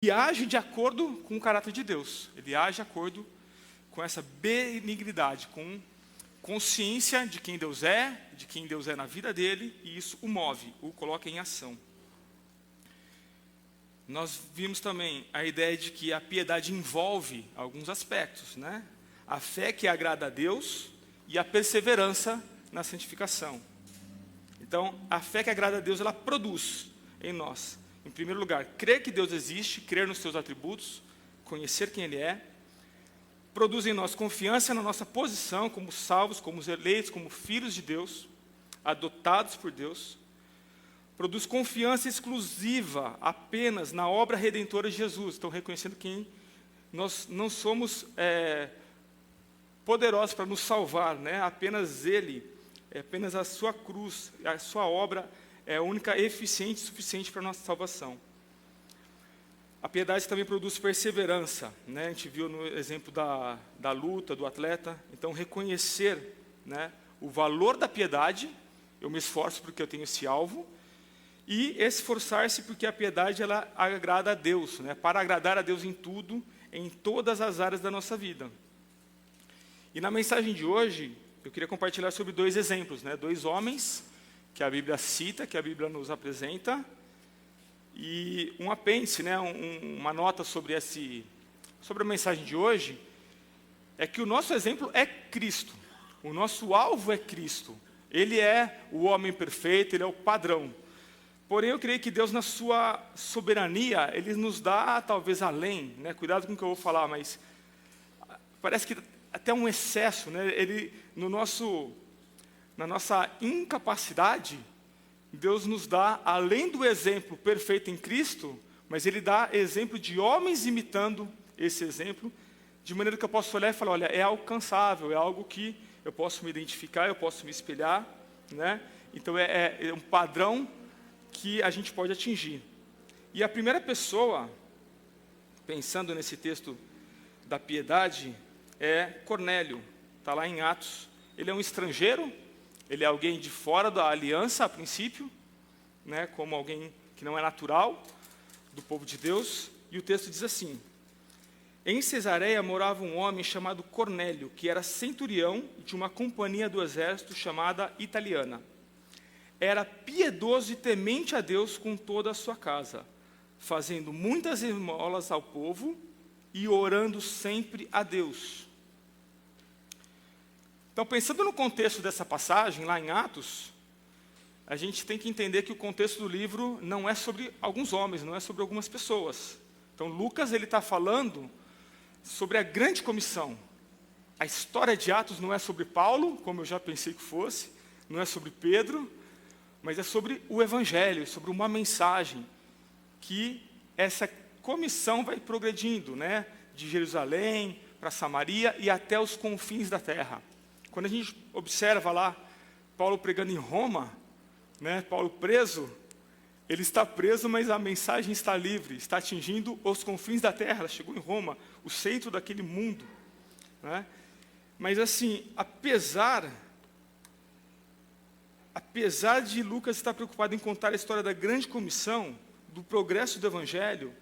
e age de acordo com o caráter de Deus. Ele age de acordo com essa benignidade, com consciência de quem Deus é na vida dele, e isso o move, o coloca em ação. Nós vimos também a ideia de que a piedade envolve alguns aspectos, né? A fé que agrada a Deus e a perseverança na santificação. Então, a fé que agrada a Deus, ela produz em nós, em primeiro lugar, crer que Deus existe, crer nos seus atributos, conhecer quem Ele é. Produz em nós confiança na nossa posição como salvos, como eleitos, como filhos de Deus, adotados por Deus. Produz confiança exclusiva apenas na obra redentora de Jesus. Então, reconhecendo que nós não somos poderosos para nos salvar, né? Apenas Ele, apenas a sua cruz, a sua obra é a única eficiente e suficiente para a nossa salvação. A piedade também produz perseverança, né? A gente viu no exemplo da luta, do atleta. Então, reconhecer, né, o valor da piedade, eu me esforço porque eu tenho esse alvo, e esforçar-se porque a piedade ela agrada a Deus, né? Para agradar a Deus em tudo, em todas as áreas da nossa vida. E na mensagem de hoje, eu queria compartilhar sobre 2 exemplos, né? 2 homens que a Bíblia cita, que a Bíblia nos apresenta, e um apêndice, né? Uma nota sobre a mensagem de hoje, é que o nosso exemplo é Cristo, o nosso alvo é Cristo. Ele é o homem perfeito, Ele é o padrão. Porém, eu creio que Deus, na sua soberania, Ele nos dá, talvez, além, né? Cuidado com o que eu vou falar, mas parece que até um excesso, né? Ele, na nossa incapacidade, Deus nos dá, além do exemplo perfeito em Cristo, mas Ele dá exemplo de homens imitando esse exemplo, de maneira que eu posso olhar e falar, olha, é alcançável, é algo que eu posso me identificar, eu posso me espelhar, né? Então, é um padrão que a gente pode atingir. E a primeira pessoa, pensando nesse texto da piedade, é Cornélio. Está lá em Atos. Ele é um estrangeiro, ele é alguém de fora da aliança, a princípio, né, como alguém que não é natural do povo de Deus. E o texto diz assim: em Cesareia morava um homem chamado Cornélio, que era centurião de uma companhia do exército chamada Italiana. Era piedoso e temente a Deus com toda a sua casa, fazendo muitas esmolas ao povo e orando sempre a Deus. Então, pensando no contexto dessa passagem, lá em Atos, a gente tem que entender que o contexto do livro não é sobre alguns homens, não é sobre algumas pessoas. Então, Lucas está falando sobre a grande comissão. A história de Atos não é sobre Paulo, como eu já pensei que fosse, não é sobre Pedro, mas é sobre o Evangelho, sobre uma mensagem que essa comissão vai progredindo, né? De Jerusalém para Samaria e até os confins da terra. Quando a gente observa lá Paulo pregando em Roma, né? Paulo preso, ele está preso, mas a mensagem está livre, está atingindo os confins da terra. Ela chegou em Roma, o centro daquele mundo, né? Mas assim, apesar de Lucas estar preocupado em contar a história da grande comissão, do progresso do Evangelho,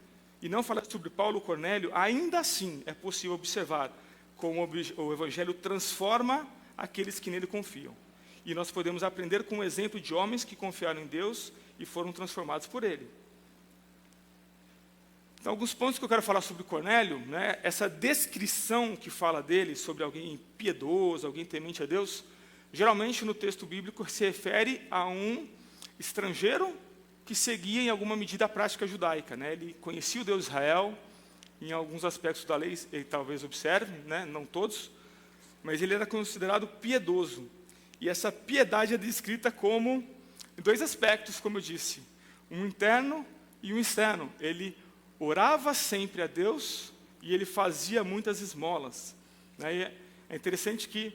e não falar sobre Paulo ou Cornélio, ainda assim é possível observar como o Evangelho transforma aqueles que nele confiam. E nós podemos aprender com o exemplo de homens que confiaram em Deus e foram transformados por Ele. Então, alguns pontos que eu quero falar sobre Cornélio, né? Essa descrição que fala dele, sobre alguém piedoso, alguém temente a Deus, geralmente no texto bíblico se refere a um estrangeiro que seguia em alguma medida a prática judaica, né? Ele conhecia o Deus de Israel, em alguns aspectos da lei ele talvez observe, né? Não todos, mas ele era considerado piedoso. E essa piedade é descrita como em 2 aspectos, como eu disse, um interno e um externo. Ele orava sempre a Deus e ele fazia muitas esmolas, né? E é interessante que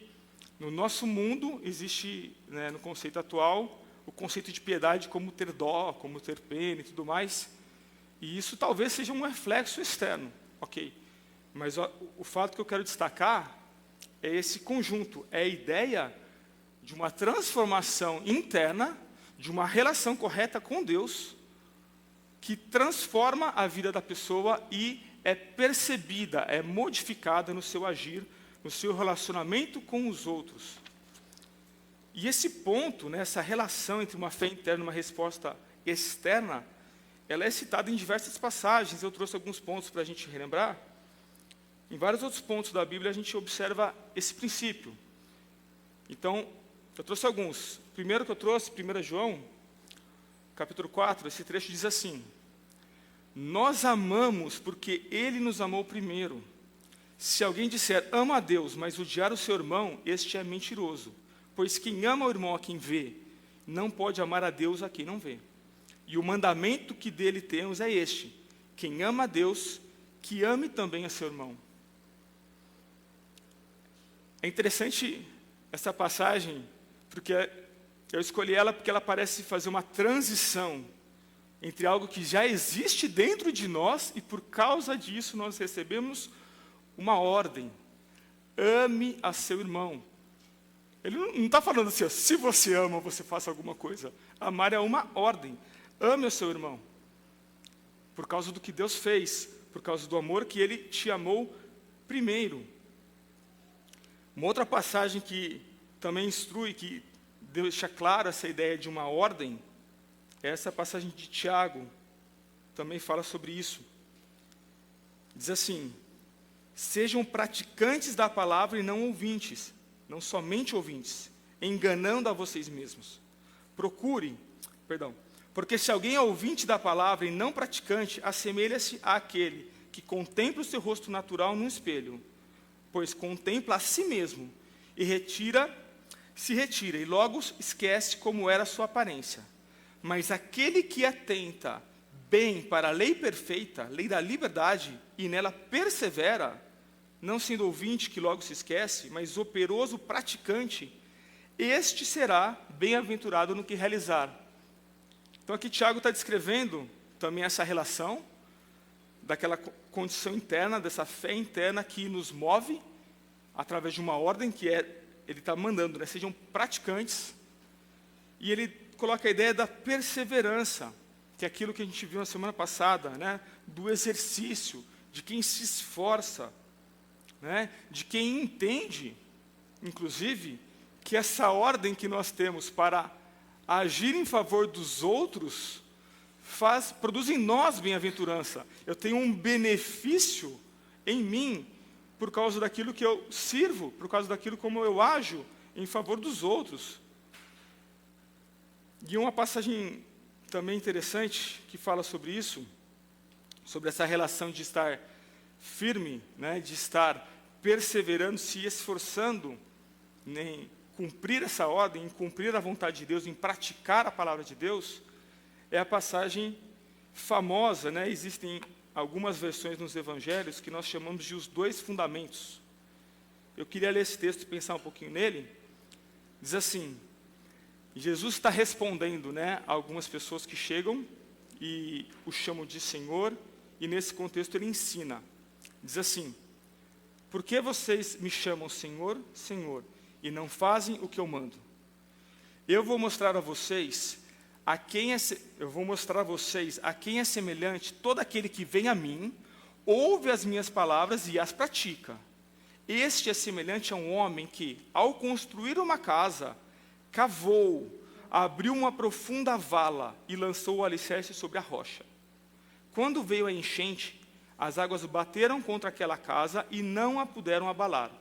no nosso mundo existe, né, no conceito atual, o conceito de piedade como ter dó, como ter pena e tudo mais. E isso talvez seja um reflexo externo, ok? Mas o fato que eu quero destacar é esse conjunto, é a ideia de uma transformação interna, de uma relação correta com Deus, que transforma a vida da pessoa e é percebida, é modificada no seu agir, no seu relacionamento com os outros. E esse ponto, né, essa relação entre uma fé interna e uma resposta externa, ela é citada em diversas passagens. Eu trouxe alguns pontos para a gente relembrar. Em vários outros pontos da Bíblia a gente observa esse princípio. Então, eu trouxe alguns. Primeiro que eu trouxe, 1 João, capítulo 4, esse trecho diz assim: nós amamos porque Ele nos amou primeiro. Se alguém disser, ama a Deus, mas odiar o seu irmão, este é mentiroso. Pois quem ama o irmão a quem vê, não pode amar a Deus a quem não vê. E o mandamento que dele temos é este: quem ama a Deus, que ame também a seu irmão. É interessante essa passagem, porque eu escolhi ela porque ela parece fazer uma transição entre algo que já existe dentro de nós e por causa disso nós recebemos uma ordem: ame a seu irmão. Ele não está falando assim, ó, se você ama, você faça alguma coisa. Amar é uma ordem. Ame o seu irmão. Por causa do que Deus fez, por causa do amor que Ele te amou primeiro. Uma outra passagem que também instrui, que deixa claro essa ideia de uma ordem, é essa passagem de Tiago. Também fala sobre isso. Diz assim: sejam praticantes da palavra e não ouvintes, não somente ouvintes, enganando a vocês mesmos. Porque se alguém é ouvinte da palavra e não praticante, assemelha-se àquele que contempla o seu rosto natural num espelho, pois contempla a si mesmo e se retira e logo esquece como era a sua aparência. Mas aquele que atenta bem para a lei perfeita, lei da liberdade, e nela persevera, não sendo ouvinte que logo se esquece, mas operoso praticante, este será bem-aventurado no que realizar. Então aqui Tiago está descrevendo também essa relação, daquela condição interna, dessa fé interna que nos move, através de uma ordem que ele está mandando, né? Sejam praticantes, e ele coloca a ideia da perseverança, que é aquilo que a gente viu na semana passada, né? Do exercício, de quem se esforça, né? De quem entende, inclusive, que essa ordem que nós temos para agir em favor dos outros produz em nós bem-aventurança. Eu tenho um benefício em mim por causa daquilo que eu sirvo, por causa daquilo como eu ajo em favor dos outros. E uma passagem também interessante que fala sobre isso, sobre essa relação de estar firme, né, de estar perseverando, se esforçando em cumprir essa ordem, em cumprir a vontade de Deus, em praticar a palavra de Deus, é a passagem famosa, né? Existem algumas versões nos evangelhos que nós chamamos de os 2 fundamentos. Eu queria ler esse texto e pensar um pouquinho nele. Diz assim: Jesus está respondendo, né, a algumas pessoas que chegam e o chamam de Senhor, e nesse contexto ele ensina. Diz assim: por que vocês me chamam Senhor, Senhor, e não fazem o que eu mando? Eu vou mostrar a vocês a quem é semelhante todo aquele que vem a mim, ouve as minhas palavras e as pratica. Este é semelhante a um homem que, ao construir uma casa, cavou, abriu uma profunda vala e lançou o alicerce sobre a rocha. Quando veio a enchente, as águas bateram contra aquela casa e não a puderam abalar,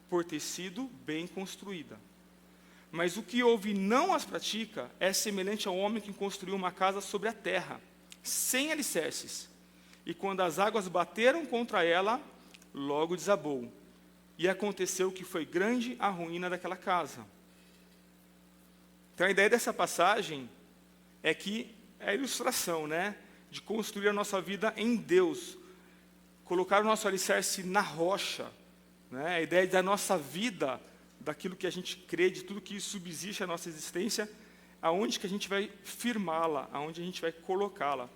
por ter sido bem construída. Mas o que ouve e não as pratica é semelhante ao homem que construiu uma casa sobre a terra, sem alicerces. E quando as águas bateram contra ela, logo desabou. E aconteceu que foi grande a ruína daquela casa. Então a ideia dessa passagem é que é a ilustração, né, de construir a nossa vida em Deus, colocar o nosso alicerce na rocha, né, a ideia da nossa vida, daquilo que a gente crê, de tudo que subsiste a nossa existência, aonde que a gente vai firmá-la, aonde a gente vai colocá-la.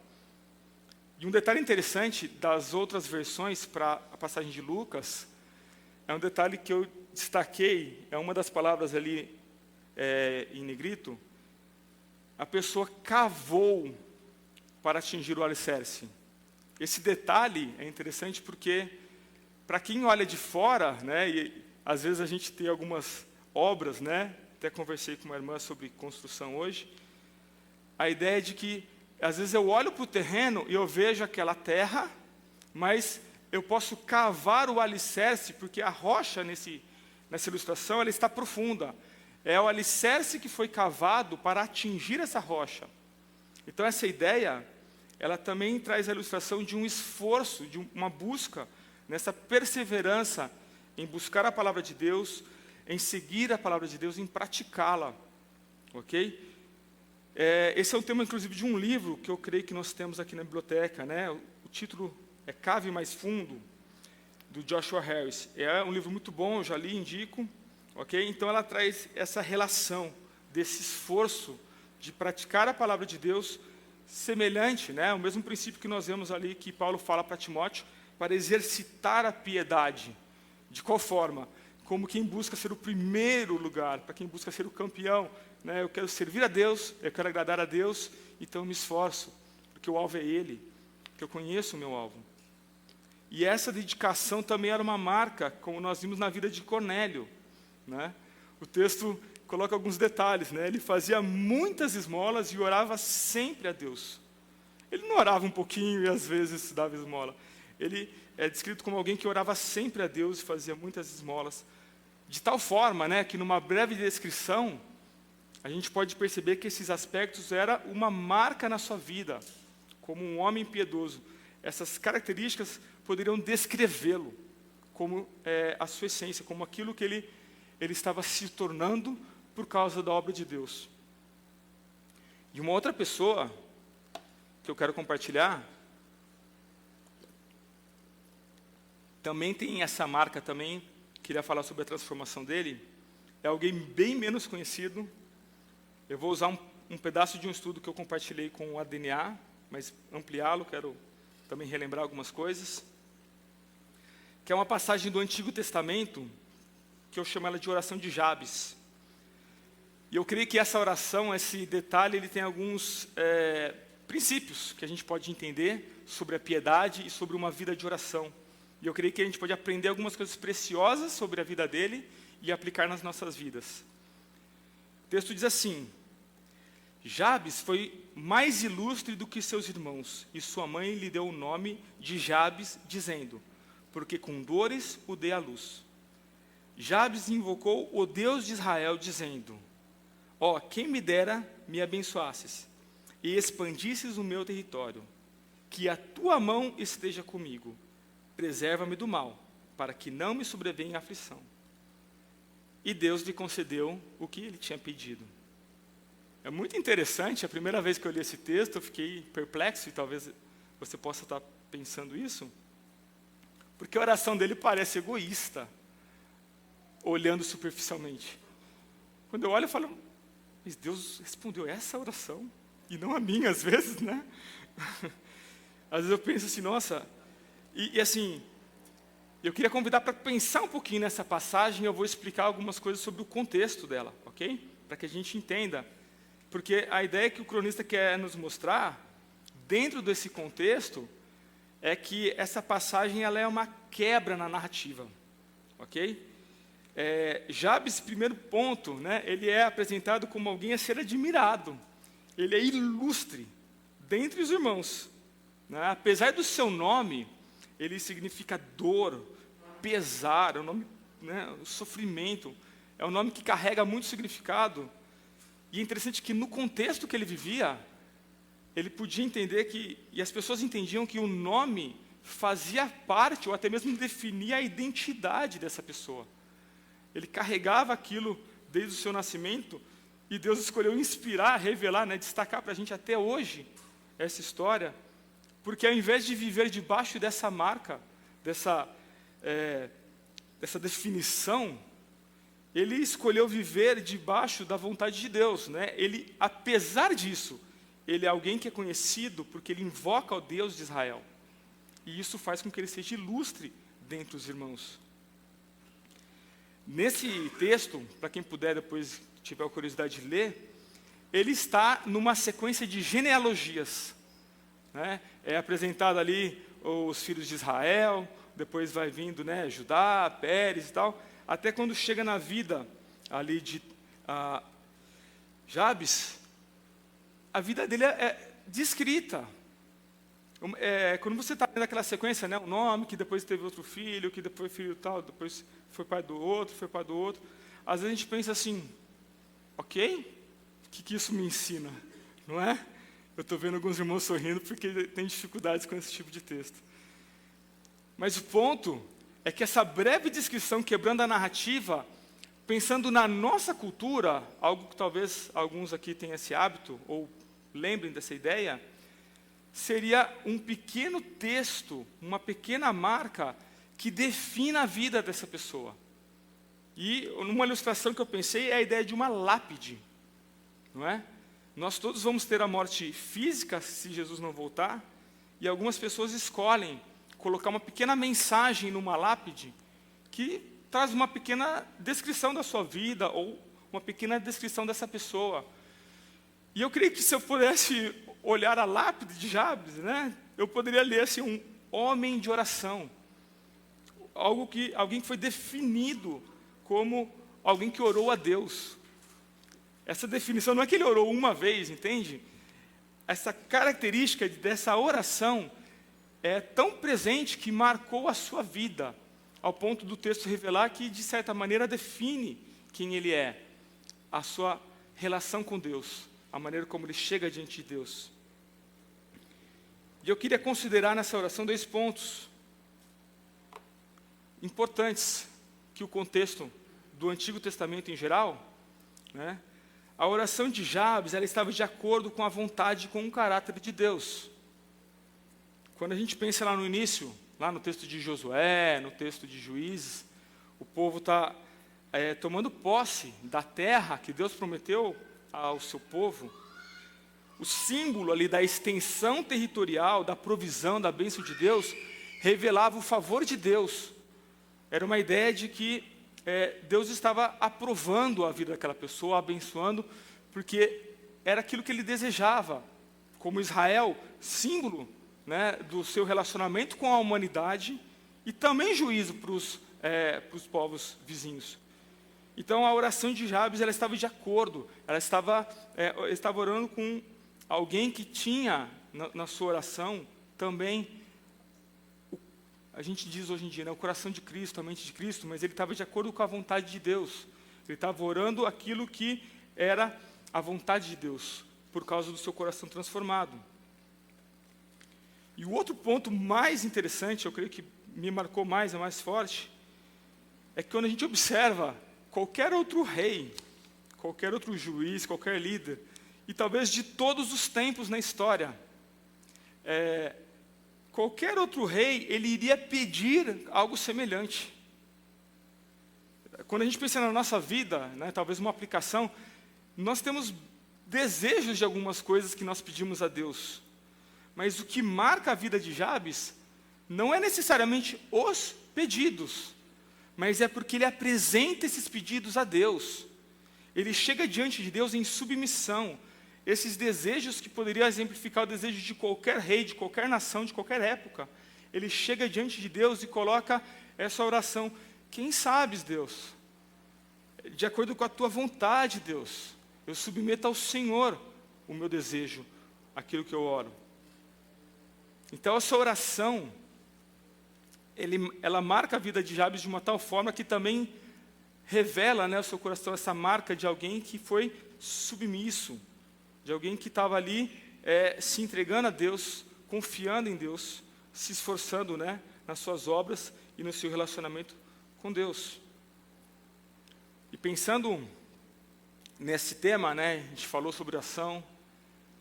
E um detalhe interessante das outras versões para a passagem de Lucas, é um detalhe que eu destaquei, é uma das palavras ali em negrito. A pessoa cavou para atingir o alicerce. Esse detalhe é interessante porque, para quem olha de fora, né, e às vezes a gente tem algumas obras, né, até conversei com uma irmã sobre construção hoje, a ideia é de que, às vezes eu olho para o terreno e eu vejo aquela terra, mas eu posso cavar o alicerce, porque a rocha nessa ilustração ela está profunda. É o alicerce que foi cavado para atingir essa rocha. Então essa ideia, ela também traz a ilustração de um esforço, de uma busca, nessa perseverança em buscar a palavra de Deus, em seguir a palavra de Deus, em praticá-la. Ok? Esse é o tema, inclusive, de um livro que eu creio que nós temos aqui na biblioteca, né? O título é Cave Mais Fundo, do Joshua Harris. É um livro muito bom, eu já li, indico. Ok? Então ela traz essa relação desse esforço de praticar a palavra de Deus semelhante, né? O mesmo princípio que nós vemos ali que Paulo fala para Timóteo, para exercitar a piedade. De qual forma? Como quem busca ser o primeiro lugar, para quem busca ser o campeão, né? Eu quero servir a Deus, eu quero agradar a Deus, então eu me esforço, porque o alvo é Ele, que eu conheço o meu alvo. E essa dedicação também era uma marca, como nós vimos na vida de Cornélio, né? O texto coloca alguns detalhes, né? Ele fazia muitas esmolas e orava sempre a Deus. Ele não orava um pouquinho e às vezes dava esmola. Ele é descrito como alguém que orava sempre a Deus e fazia muitas esmolas. De tal forma, né, que numa breve descrição, a gente pode perceber que esses aspectos eram uma marca na sua vida, como um homem piedoso. Essas características poderiam descrevê-lo como a sua essência, como aquilo que ele estava se tornando por causa da obra de Deus. E uma outra pessoa que eu quero compartilhar também tem essa marca também, queria falar sobre a transformação dele, é alguém bem menos conhecido. Eu vou usar um pedaço de um estudo que eu compartilhei com o ADNA, mas ampliá-lo, quero também relembrar algumas coisas, que é uma passagem do Antigo Testamento, que eu chamo ela de oração de Jabes. E eu creio que essa oração, esse detalhe, ele tem alguns princípios que a gente pode entender sobre a piedade e sobre uma vida de oração. E eu creio que a gente pode aprender algumas coisas preciosas sobre a vida dele e aplicar nas nossas vidas. O texto diz assim: Jabes foi mais ilustre do que seus irmãos, e sua mãe lhe deu o nome de Jabes, dizendo, porque com dores o dei à luz. Jabes invocou o Deus de Israel, dizendo, quem me dera me abençoasses, e expandisses o meu território, que a tua mão esteja comigo, preserva-me do mal, para que não me sobrevenha aflição. E Deus lhe concedeu o que ele tinha pedido. É muito interessante, a primeira vez que eu li esse texto, eu fiquei perplexo, e talvez você possa estar pensando isso, porque a oração dele parece egoísta, olhando superficialmente. Quando eu olho, eu falo, mas Deus respondeu essa oração, e não a minha, às vezes, né? Às vezes eu penso assim, nossa, e assim, eu queria convidar para pensar um pouquinho nessa passagem, eu vou explicar algumas coisas sobre o contexto dela, ok? Para que a gente entenda. Porque a ideia que o cronista quer nos mostrar, dentro desse contexto, é que essa passagem ela é uma quebra na narrativa, ok? Jabes, primeiro ponto, né, ele é apresentado como alguém a ser admirado. Ele é ilustre dentre os irmãos. Né? Apesar do seu nome, ele significa dor, pesar, é um nome, né, sofrimento. É um nome que carrega muito significado. E é interessante que no contexto que ele vivia, ele podia entender que, e as pessoas entendiam que o nome fazia parte, ou até mesmo definia a identidade dessa pessoa. Ele carregava aquilo desde o seu nascimento, e Deus escolheu inspirar, revelar, né, destacar para a gente até hoje essa história, porque ao invés de viver debaixo dessa marca, dessa definição, ele escolheu viver debaixo da vontade de Deus, né? Ele, apesar disso, ele é alguém que é conhecido porque ele invoca o Deus de Israel. E isso faz com que ele seja ilustre dentre os irmãos. Nesse texto, para quem puder depois tiver a curiosidade de ler, ele está numa sequência de genealogias. né? É apresentado ali os filhos de Israel, depois vai vindo, né, Judá, Pérez e tal, até quando chega na vida ali de Jabes, a vida dele é descrita. Quando você está vendo aquela sequência, né, o nome, que depois teve outro filho, que depois filho tal, depois foi pai do outro, às vezes a gente pensa assim, ok, o que isso me ensina? Não é? Eu estou vendo alguns irmãos sorrindo porque tem dificuldades com esse tipo de texto. Mas o ponto é que essa breve descrição, quebrando a narrativa, pensando na nossa cultura, algo que talvez alguns aqui tenham esse hábito, ou lembrem dessa ideia, seria um pequeno texto, uma pequena marca que defina a vida dessa pessoa. E uma ilustração que eu pensei é a ideia de uma lápide, não é? Nós todos vamos ter a morte física se Jesus não voltar, e algumas pessoas escolhem colocar uma pequena mensagem numa lápide que traz uma pequena descrição da sua vida ou uma pequena descrição dessa pessoa. E eu creio que se eu pudesse olhar a lápide de Jabes, né, eu poderia ler assim, um homem de oração. Alguém que foi definido como alguém que orou a Deus. Essa definição não é que ele orou uma vez, entende? Essa característica dessa oração é tão presente que marcou a sua vida, ao ponto do texto revelar que, de certa maneira, define quem ele é, a sua relação com Deus, a maneira como ele chega diante de Deus. E eu queria considerar nessa oração 2 pontos importantes que o contexto do Antigo Testamento em geral, né? A oração de Jabes, ela estava de acordo com a vontade e com o caráter de Deus. Quando a gente pensa lá no início, lá no texto de Josué, no texto de Juízes, o povo está tomando posse da terra que Deus prometeu ao seu povo. O símbolo ali da extensão territorial, da provisão, da bênção de Deus, revelava o favor de Deus. Era uma ideia de que Deus estava aprovando a vida daquela pessoa, abençoando, porque era aquilo que ele desejava, como Israel, símbolo, né, do seu relacionamento com a humanidade e também juízo para os povos vizinhos. Então a oração de Jabes, ela estava de acordo, ela estava orando com alguém que tinha na sua oração também, a gente diz hoje em dia, né, o coração de Cristo, a mente de Cristo, mas ele estava de acordo com a vontade de Deus. Ele estava orando aquilo que era a vontade de Deus, por causa do seu coração transformado. E o outro ponto mais interessante, eu creio que me marcou mais, é mais forte, é que quando a gente observa qualquer outro rei, qualquer outro juiz, qualquer líder, e talvez de todos os tempos na história, qualquer outro rei, ele iria pedir algo semelhante. Quando a gente pensa na nossa vida, né, talvez uma aplicação, nós temos desejos de algumas coisas que nós pedimos a Deus. Mas o que marca a vida de Jabes não é necessariamente os pedidos, mas é porque ele apresenta esses pedidos a Deus. Ele chega diante de Deus em submissão. Esses desejos que poderiam exemplificar o desejo de qualquer rei, de qualquer nação, de qualquer época. Ele chega diante de Deus e coloca essa oração. Quem sabes, Deus? De acordo com a tua vontade, Deus, eu submeto ao Senhor o meu desejo, aquilo que eu oro. Então essa oração, ela marca a vida de Jabes de uma tal forma que também revela, né, o seu coração, essa marca de alguém que foi submisso, de alguém que estava ali se entregando a Deus, confiando em Deus, se esforçando, né, nas suas obras e no seu relacionamento com Deus. E pensando nesse tema, né, a gente falou sobre oração,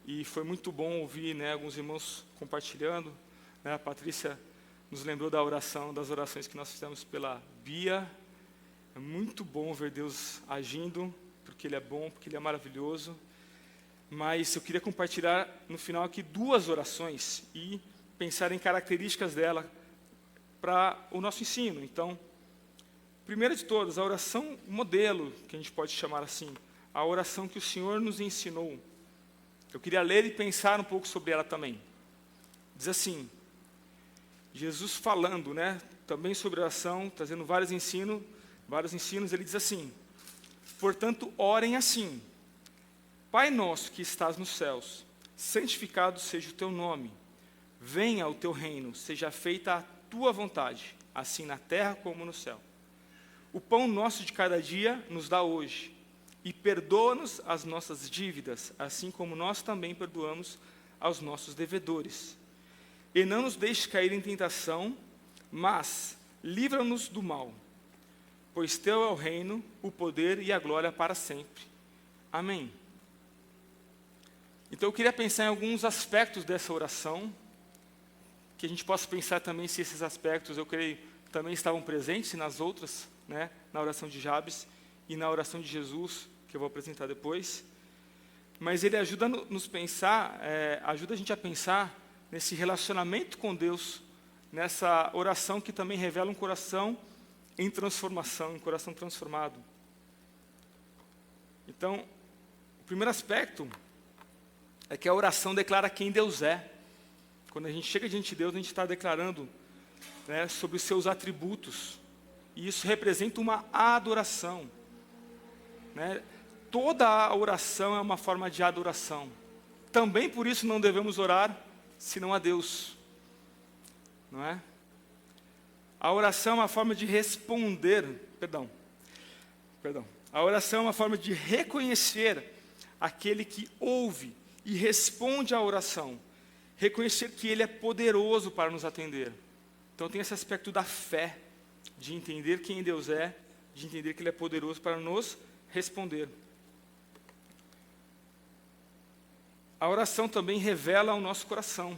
e foi muito bom ouvir, né, alguns irmãos compartilhando, né, a Patrícia nos lembrou das orações que nós fizemos pela Bia. É muito bom ver Deus agindo, porque Ele é bom, porque Ele é maravilhoso. Mas eu queria compartilhar no final aqui 2 orações e pensar em características dela para o nosso ensino. Então, primeira de todas, a oração modelo, que a gente pode chamar assim, a oração que o Senhor nos ensinou. Eu queria ler e pensar um pouco sobre ela também. Diz assim, Jesus falando, né, também sobre oração, trazendo vários ensinos, ele diz assim: portanto, orem assim: Pai nosso que estás nos céus, santificado seja o teu nome, venha o teu reino, seja feita a tua vontade, assim na terra como no céu. O pão nosso de cada dia nos dá hoje, e perdoa-nos as nossas dívidas, assim como nós também perdoamos aos nossos devedores. E não nos deixe cair em tentação, mas livra-nos do mal, pois teu é o reino, o poder e a glória para sempre. Amém. Então eu queria pensar em alguns aspectos dessa oração, que a gente possa pensar também se esses aspectos, eu creio, também estavam presentes nas outras, né, na oração de Jabes e na oração de Jesus, que eu vou apresentar depois. Mas ele ajuda ajuda a gente a pensar nesse relacionamento com Deus, nessa oração que também revela um coração em transformação, um coração transformado. Então, o primeiro aspecto é que a oração declara quem Deus é. Quando a gente chega diante de Deus, a gente está declarando, né, sobre os seus atributos. E isso representa uma adoração, né? Toda a oração é uma forma de adoração. Também por isso não devemos orar senão a Deus, não é? A oração é uma forma de responder, a oração é uma forma de reconhecer aquele que ouve e responde à oração, reconhecer que Ele é poderoso para nos atender. Então tem esse aspecto da fé, de entender quem Deus é, de entender que Ele é poderoso para nos responder. A oração também revela o nosso coração,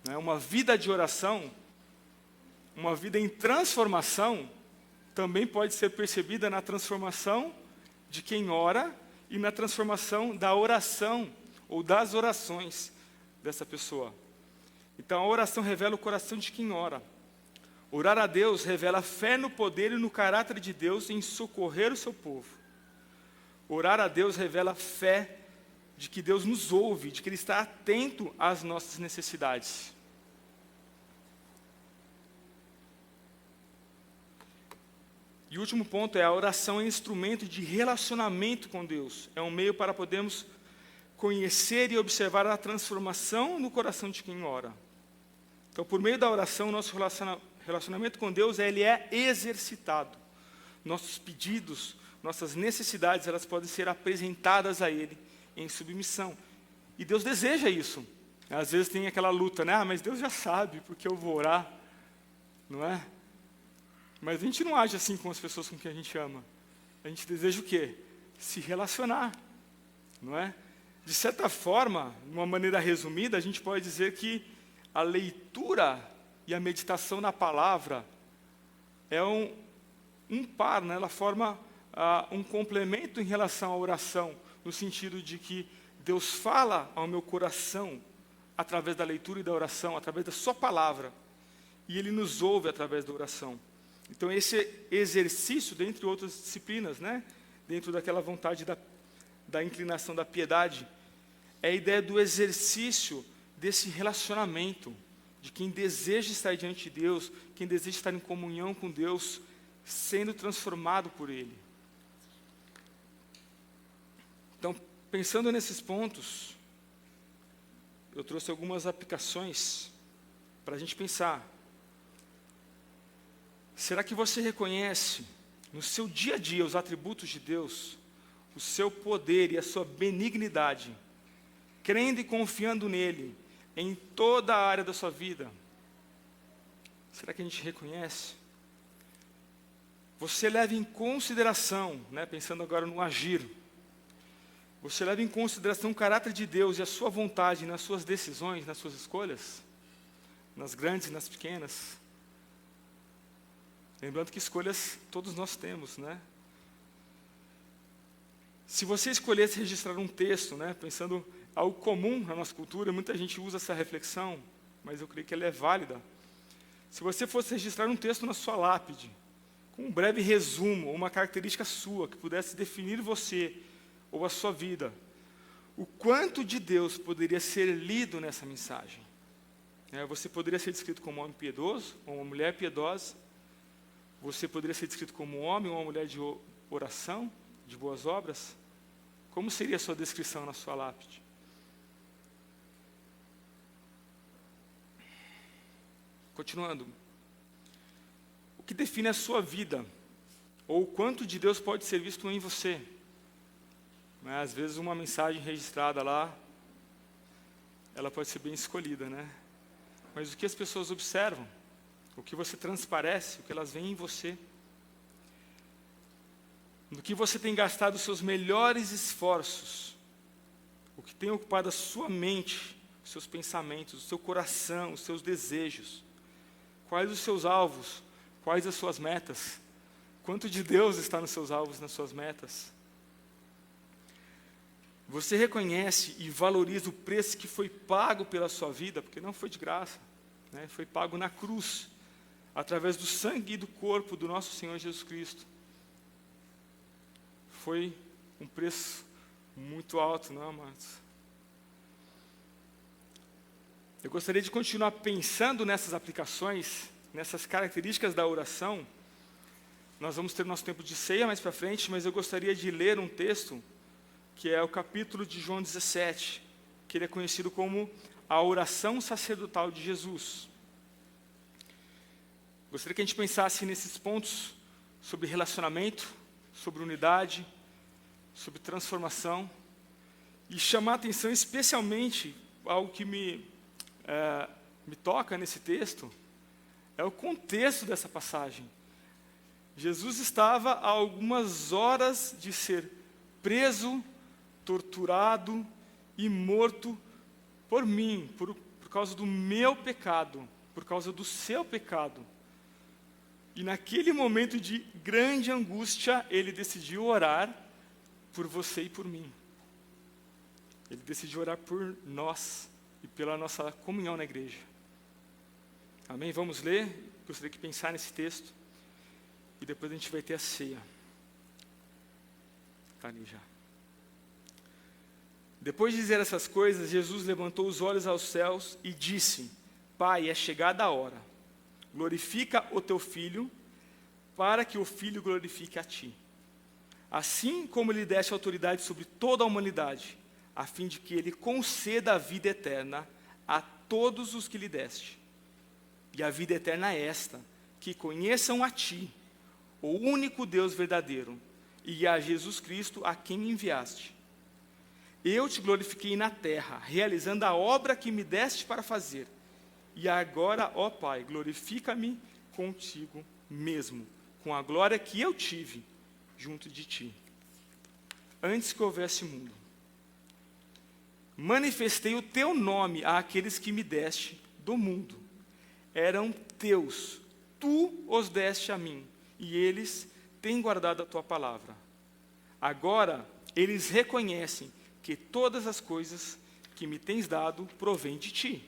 né? Uma vida de oração, uma vida em transformação, também pode ser percebida na transformação de quem ora e na transformação da oração ou das orações dessa pessoa. Então a oração revela o coração de quem ora. Orar a Deus revela fé no poder e no caráter de Deus em socorrer o seu povo. Orar a Deus revela fé de que Deus nos ouve, de que Ele está atento às nossas necessidades. E o último ponto é: a oração é instrumento de relacionamento com Deus. É um meio para podermos conhecer e observar a transformação no coração de quem ora. Então, por meio da oração, o nosso relacionamento com Deus, ele é exercitado. Nossos pedidos, nossas necessidades, elas podem ser apresentadas a Ele em submissão. E Deus deseja isso. Às vezes tem aquela luta, né? Mas Deus já sabe porque eu vou orar, não é? Mas a gente não age assim com as pessoas com quem a gente ama. A gente deseja o quê? Se relacionar, não é? De certa forma, de uma maneira resumida, a gente pode dizer que a leitura e a meditação na palavra é um par, né? Ela forma um complemento em relação à oração, no sentido de que Deus fala ao meu coração através da leitura e da oração, através da sua palavra, e Ele nos ouve através da oração. Então esse exercício, dentre outras disciplinas, né, dentro daquela vontade da inclinação da piedade, é a ideia do exercício desse relacionamento, de quem deseja estar diante de Deus, quem deseja estar em comunhão com Deus, sendo transformado por Ele. Então, pensando nesses pontos, eu trouxe algumas aplicações para a gente pensar. Será que você reconhece no seu dia a dia os atributos de Deus, o seu poder e a sua benignidade, crendo e confiando nele em toda a área da sua vida? Será que a gente reconhece? Você leva em consideração, né, pensando agora no agir, você leva em consideração o caráter de Deus e a sua vontade nas suas decisões, nas suas escolhas? Nas grandes e nas pequenas? Lembrando que escolhas todos nós temos, né? Se você escolhesse registrar um texto, né, pensando algo comum na nossa cultura, muita gente usa essa reflexão, mas eu creio que ela é válida. Se você fosse registrar um texto na sua lápide, com um breve resumo, uma característica sua, que pudesse definir você ou a sua vida, o quanto de Deus poderia ser lido nessa mensagem? Você poderia ser descrito como um homem piedoso, ou uma mulher piedosa. Você poderia ser descrito como um homem ou uma mulher de oração, de boas obras. Como seria a sua descrição na sua lápide? Continuando. O que define a sua vida? Ou o quanto de Deus pode ser visto em você? Às vezes uma mensagem registrada lá, ela pode ser bem escolhida, né? Mas o que as pessoas observam? O que você transparece? O que elas veem em você? No que você tem gastado os seus melhores esforços? O que tem ocupado a sua mente, os seus pensamentos, o seu coração, os seus desejos? Quais os seus alvos? Quais as suas metas? Quanto de Deus está nos seus alvos, nas suas metas? Você reconhece e valoriza o preço que foi pago pela sua vida, porque não foi de graça, né? Foi pago na cruz, através do sangue e do corpo do nosso Senhor Jesus Cristo. Foi um preço muito alto, não, amados? Eu gostaria de continuar pensando nessas aplicações, nessas características da oração. Nós vamos ter nosso tempo de ceia mais para frente, mas eu gostaria de ler um texto, que é o capítulo de João 17, que ele é conhecido como a oração sacerdotal de Jesus. Gostaria que a gente pensasse nesses pontos sobre relacionamento, sobre unidade, sobre transformação, e chamar a atenção especialmente algo que me toca nesse texto, é o contexto dessa passagem. Jesus estava a algumas horas de ser preso, torturado e morto por mim, por causa do meu pecado, por causa do seu pecado. E naquele momento de grande angústia, ele decidiu orar por você e por mim. Ele decidiu orar por nós e pela nossa comunhão na igreja. Amém? Vamos ler? Gostaria de pensar nesse texto. E depois a gente vai ter a ceia. Está ali já. Depois de dizer essas coisas, Jesus levantou os olhos aos céus e disse: Pai, é chegada a hora. Glorifica o teu Filho, para que o Filho glorifique a ti. Assim como lhe deste autoridade sobre toda a humanidade, a fim de que ele conceda a vida eterna a todos os que lhe deste. E a vida eterna é esta, que conheçam a ti, o único Deus verdadeiro, e a Jesus Cristo a quem enviaste. Eu te glorifiquei na terra, realizando a obra que me deste para fazer. E agora, ó Pai, glorifica-me contigo mesmo, com a glória que eu tive junto de ti, antes que houvesse mundo. Manifestei o teu nome àqueles que me deste do mundo. Eram teus, tu os deste a mim, e eles têm guardado a tua palavra. Agora eles reconhecem que todas as coisas que me tens dado provêm de ti.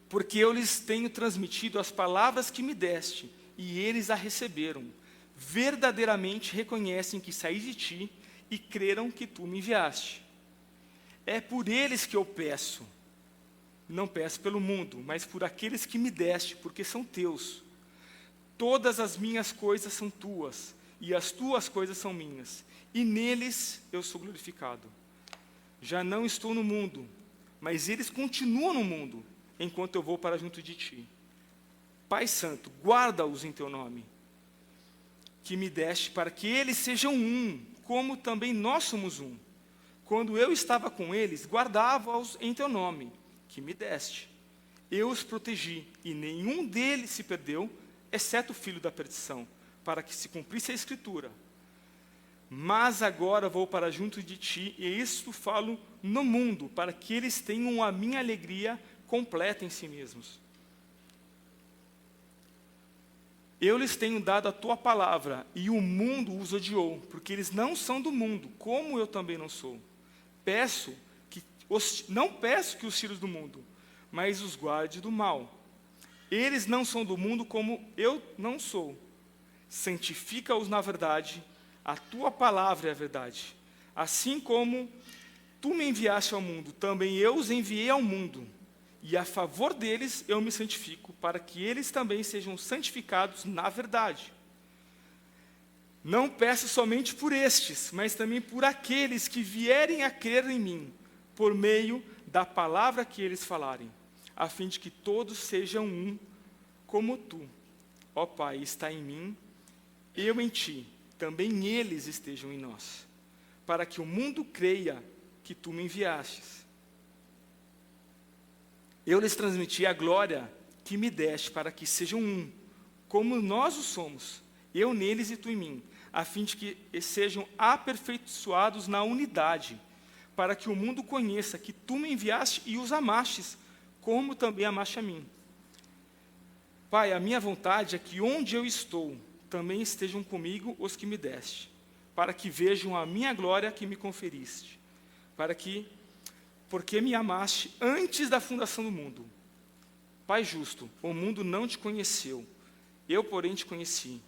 Porque eu lhes tenho transmitido as palavras que me deste, e eles a receberam. Verdadeiramente reconhecem que saí de ti e creram que tu me enviaste. É por eles que eu peço. Não peço pelo mundo, mas por aqueles que me deste, porque são teus. Todas as minhas coisas são tuas, e as tuas coisas são minhas, e neles eu sou glorificado. Já não estou no mundo, mas eles continuam no mundo, enquanto eu vou para junto de ti. Pai Santo, guarda-os em teu nome, que me deste, para que eles sejam um, como também nós somos um. Quando eu estava com eles, guardava-os em teu nome, que me deste. Eu os protegi, e nenhum deles se perdeu, exceto o filho da perdição, para que se cumprisse a Escritura. Mas agora vou para junto de ti, e isto falo no mundo, para que eles tenham a minha alegria completa em si mesmos. Eu lhes tenho dado a tua palavra, e o mundo os odiou, porque eles não são do mundo, como eu também não sou. Não peço que os tires do mundo, mas os guarde do mal. Eles não são do mundo como eu não sou. Santifica-os na verdade, a tua palavra é a verdade. Assim como tu me enviaste ao mundo, também eu os enviei ao mundo, e a favor deles eu me santifico, para que eles também sejam santificados na verdade. Não peço somente por estes, mas também por aqueles que vierem a crer em mim, por meio da palavra que eles falarem, a fim de que todos sejam um, como tu, ó Pai, está em mim, eu em ti, também eles estejam em nós, para que o mundo creia que tu me enviastes. Eu lhes transmiti a glória que me deste, para que sejam um, como nós o somos, eu neles e tu em mim, a fim de que sejam aperfeiçoados na unidade, para que o mundo conheça que tu me enviaste e os amastes, como também amaste a mim. Pai, a minha vontade é que onde eu estou, também estejam comigo os que me deste, para que vejam a minha glória que me conferiste, porque me amaste antes da fundação do mundo. Pai justo, o mundo não te conheceu, eu, porém, te conheci,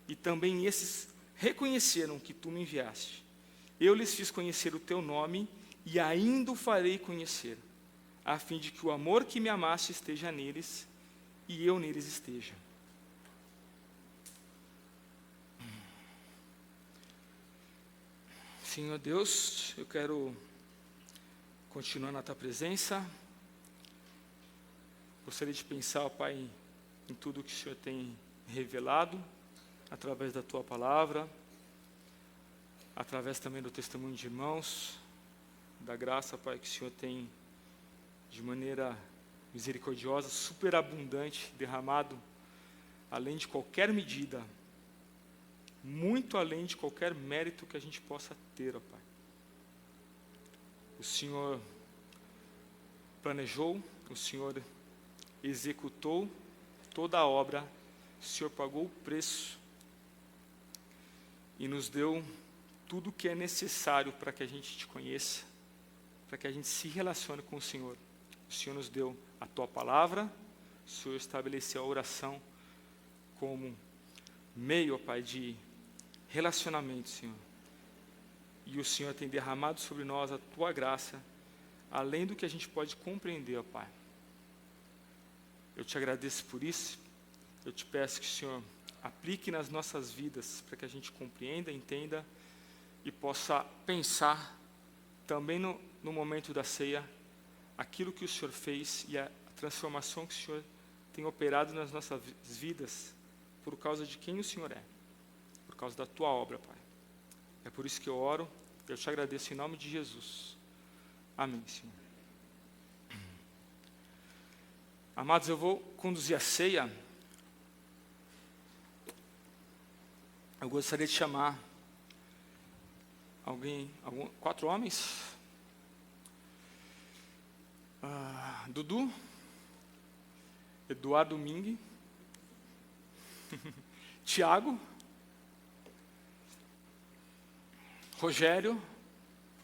e também esses reconheceram que tu me enviaste. Eu lhes fiz conhecer o teu nome, e ainda o farei conhecer, a fim de que o amor que me amaste esteja neles, e eu neles esteja. Senhor Deus, eu quero continuar na tua presença. Gostaria de pensar, ó Pai, em tudo que o Senhor tem revelado, através da tua palavra, através também do testemunho de irmãos, da graça, Pai, que o Senhor tem, de maneira misericordiosa, superabundante, derramado, além de qualquer medida, muito além de qualquer mérito que a gente possa ter, ó Pai. O Senhor planejou, o Senhor executou toda a obra, o Senhor pagou o preço e nos deu tudo o que é necessário para que a gente te conheça, para que a gente se relacione com o Senhor. O Senhor nos deu a tua palavra, o Senhor estabeleceu a oração como meio, ó Pai, de relacionamento, Senhor. E o Senhor tem derramado sobre nós a tua graça, além do que a gente pode compreender, ó Pai. Eu te agradeço por isso. Eu te peço que o Senhor aplique nas nossas vidas, para que a gente compreenda, entenda e possa pensar também no momento da ceia, aquilo que o Senhor fez e a transformação que o Senhor tem operado nas nossas vidas, por causa de quem o Senhor é, por causa da tua obra, Pai. É por isso que eu oro, eu te agradeço em nome de Jesus. Amém, Senhor. Amados, eu vou conduzir a ceia. Eu gostaria de chamar quatro homens. Dudu, Eduardo Ming, Tiago, Rogério,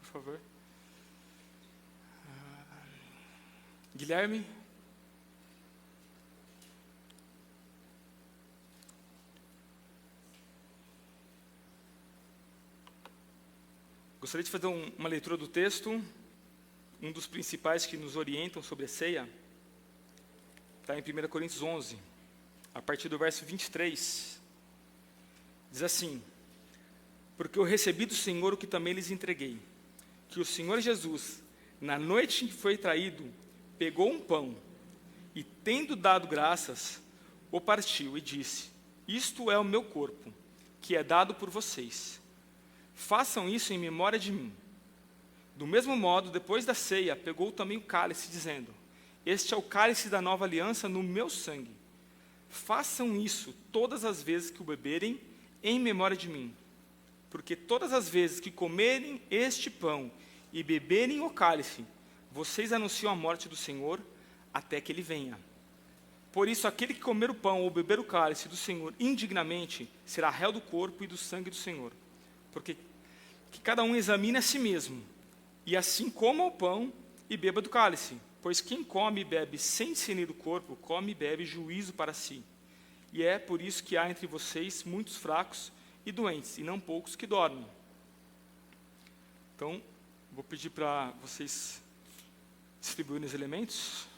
por favor, Guilherme, gostaria de fazer uma leitura do texto. Um dos principais que nos orientam sobre a ceia está em 1 Coríntios 11, a partir do verso 23. Diz assim: porque eu recebi do Senhor o que também lhes entreguei, que o Senhor Jesus, na noite em que foi traído, pegou um pão e, tendo dado graças, o partiu e disse: isto é o meu corpo, que é dado por vocês. Façam isso em memória de mim. Do mesmo modo, depois da ceia, pegou também o cálice, dizendo: este é o cálice da nova aliança no meu sangue. Façam isso todas as vezes que o beberem, em memória de mim. Porque todas as vezes que comerem este pão e beberem o cálice, vocês anunciam a morte do Senhor até que ele venha. Por isso, aquele que comer o pão ou beber o cálice do Senhor indignamente, será réu do corpo e do sangue do Senhor. Porque que cada um examine a si mesmo, e assim coma o pão e beba do cálice. Pois quem come e bebe sem discernir o corpo, come e bebe juízo para si. E é por isso que há entre vocês muitos fracos e doentes, e não poucos que dormem. Então, Vou pedir para vocês distribuírem os elementos.